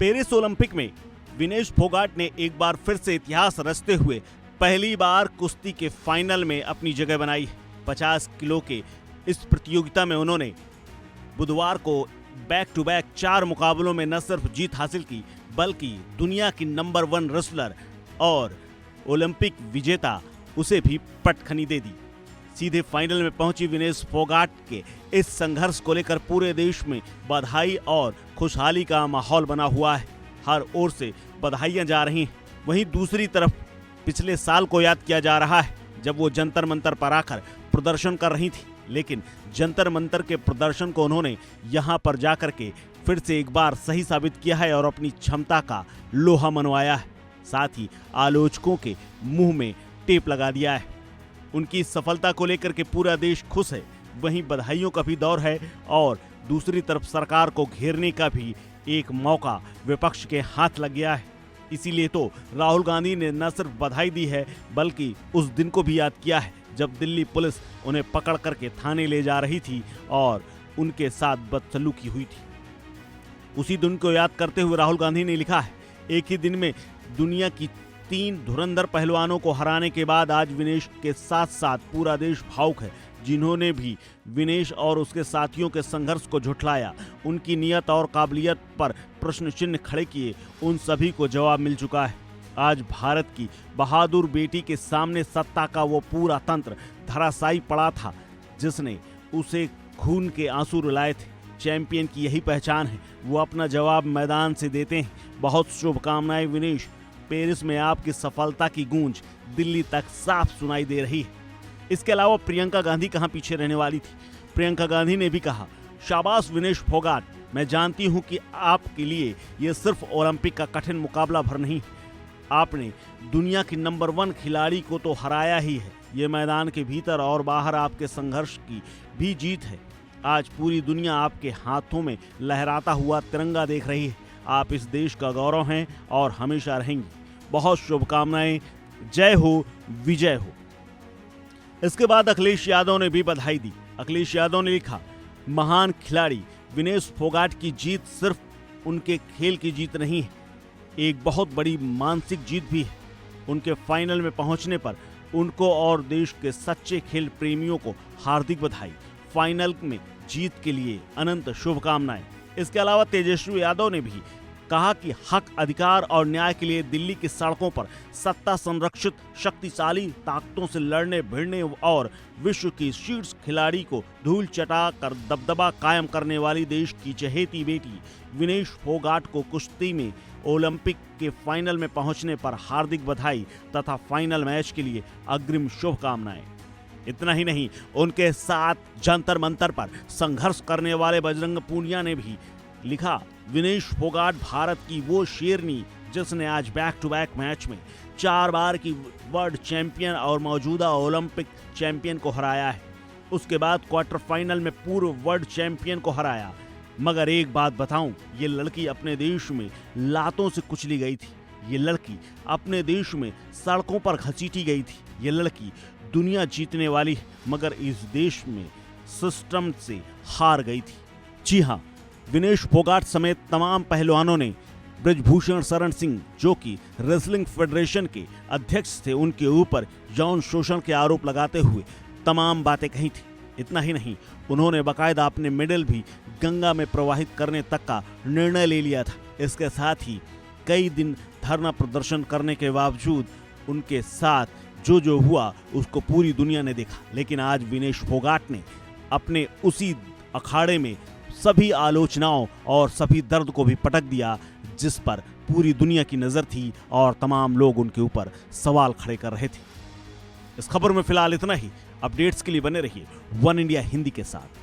Paris Olympic में विनेश फोगाट ने एक बार फिर से इतिहास रचते हुए पहली बार कुश्ती के फाइनल में अपनी जगह बनाई। 50 किलो के इस प्रतियोगिता में उन्होंने बुधवार को बैक टू बैक 4 मुकाबलों में न सिर्फ जीत हासिल की बल्कि दुनिया की नंबर 1 रेसलर और ओलंपिक विजेता उसे भी पटखनी दे दी। सीधे फाइनल में पहुंची विनेश फोगाट के इस संघर्ष को लेकर पूरे देश में बधाई और खुशहाली का माहौल बना हुआ है। हर ओर से बधाइयां जा रही हैं। वहीं दूसरी तरफ पिछले साल को याद किया जा रहा है जब वो जंतर मंतर पर आकर प्रदर्शन कर रही थी, लेकिन जंतर मंतर के प्रदर्शन को उन्होंने यहां पर जाकर के फिर से एक बार सही साबित किया है और अपनी क्षमता का लोहा मनवाया है। साथ ही आलोचकों के मुंह में टेप लगा दिया है। उनकी सफलता को लेकर के पूरा देश खुश है। वहीं बधाइयों का भी दौर है और दूसरी तरफ सरकार को घेरने का भी एक मौका विपक्ष के हाथ लग गया है। इसीलिए तो राहुल गांधी ने न सिर्फ बधाई दी है बल्कि उस दिन को भी याद किया है जब दिल्ली पुलिस उन्हें पकड़ करके थाने ले जा रही थी और उनके साथ बदसलूकी हुई थी। उसी दिन को याद करते हुए राहुल गांधी ने लिखा है, एक ही दिन में दुनिया की 3 धुरंधर पहलवानों को हराने के बाद आज विनेश के साथ साथ पूरा देश भावुक है। जिन्होंने भी विनेश और उसके साथियों के संघर्ष को झुठलाया, उनकी नियत और काबिलियत पर प्रश्न चिन्ह खड़े किए, उन सभी को जवाब मिल चुका है। आज भारत की बहादुर बेटी के सामने सत्ता का वो पूरा तंत्र धराशायी पड़ा था जिसने उसे खून के आंसू रुलाए थे। चैंपियन की यही पहचान है, वो अपना जवाब मैदान से देते हैं। बहुत शुभकामनाएं विनेश। पेरिस में आपकी सफलता की गूंज दिल्ली तक साफ सुनाई दे रही है। इसके अलावा प्रियंका गांधी कहां पीछे रहने वाली थी। प्रियंका गांधी ने भी कहा, शाबाश विनेश फोगाट, मैं जानती हूं कि आपके लिए यह सिर्फ ओलंपिक का कठिन मुकाबला भर नहीं, आपने दुनिया की नंबर 1 खिलाड़ी को तो हराया ही है। ये मैदान के भीतर और बाहर आपके संघर्ष की भी जीत है। आज पूरी दुनिया आपके हाथों में लहराता हुआ तिरंगा देख रही है। आप इस देश का गौरव हैं और हमेशा रहेंगी। बहुत शुभकामनाएं। जय हो, विजय हो। इसके बाद अखिलेश यादव ने भी बधाई दी। अखिलेश यादव ने लिखा, महान खिलाड़ी विनेश फोगाट की जीत सिर्फ उनके खेल की जीत नहीं है, एक बहुत बड़ी मानसिक जीत भी है। उनके फाइनल में पहुंचने पर उनको और देश के सच्चे खेल प्रेमियों को हार्दिक बधाई। फाइनल में जीत के लिए अनंत शुभकामनाएं। इसके अलावा तेजस्वी यादव ने भी कहा कि हक, अधिकार और न्याय के लिए दिल्ली की सड़कों पर सत्ता संरक्षित शक्तिशाली ताकतों से लड़ने भिड़ने और विश्व की शीर्ष खिलाड़ी को धूल चटा कर दबदबा कायम करने वाली देश की चहेती बेटी विनेश फोगाट को कुश्ती में ओलंपिक के फाइनल में पहुंचने पर हार्दिक बधाई तथा फाइनल मैच के लिए अग्रिम शुभकामनाएं। इतना ही नहीं, उनके साथ जंतर मंतर पर संघर्ष करने वाले बजरंग पूनिया ने भी लिखा, विनेश फोगाट भारत की वो शेरनी जिसने आज बैक टू बैक मैच में 4 बार की वर्ल्ड चैंपियन और मौजूदा ओलंपिक चैंपियन को हराया है। उसके बाद क्वार्टर फाइनल में पूर्व वर्ल्ड चैंपियन को हराया। मगर एक बात बताऊं, ये लड़की अपने देश में लातों से कुचली गई थी। ये लड़की अपने देश में सड़कों पर घसीटी गई थी। ये लड़की दुनिया जीतने वाली है मगर इस देश में सिस्टम से हार गई थी। जी हाँ, विनेश फोगाट समेत तमाम पहलवानों ने ब्रजभूषण शरण सिंह, जो कि रेसलिंग फेडरेशन के अध्यक्ष थे, उनके ऊपर यौन शोषण के आरोप लगाते हुए तमाम बातें कही थी। इतना ही नहीं, उन्होंने बाकायदा अपने मेडल भी गंगा में प्रवाहित करने तक का निर्णय ले लिया था। इसके साथ ही कई दिन धरना प्रदर्शन करने के बावजूद उनके साथ जो हुआ उसको पूरी दुनिया ने देखा। लेकिन आज विनेश फोगाट ने अपने उसी अखाड़े में सभी आलोचनाओं और सभी दर्द को भी पटक दिया जिस पर पूरी दुनिया की नजर थी और तमाम लोग उनके ऊपर सवाल खड़े कर रहे थे। इस खबर में फिलहाल इतना ही। अपडेट्स के लिए बने रहिए वन इंडिया हिंदी के साथ।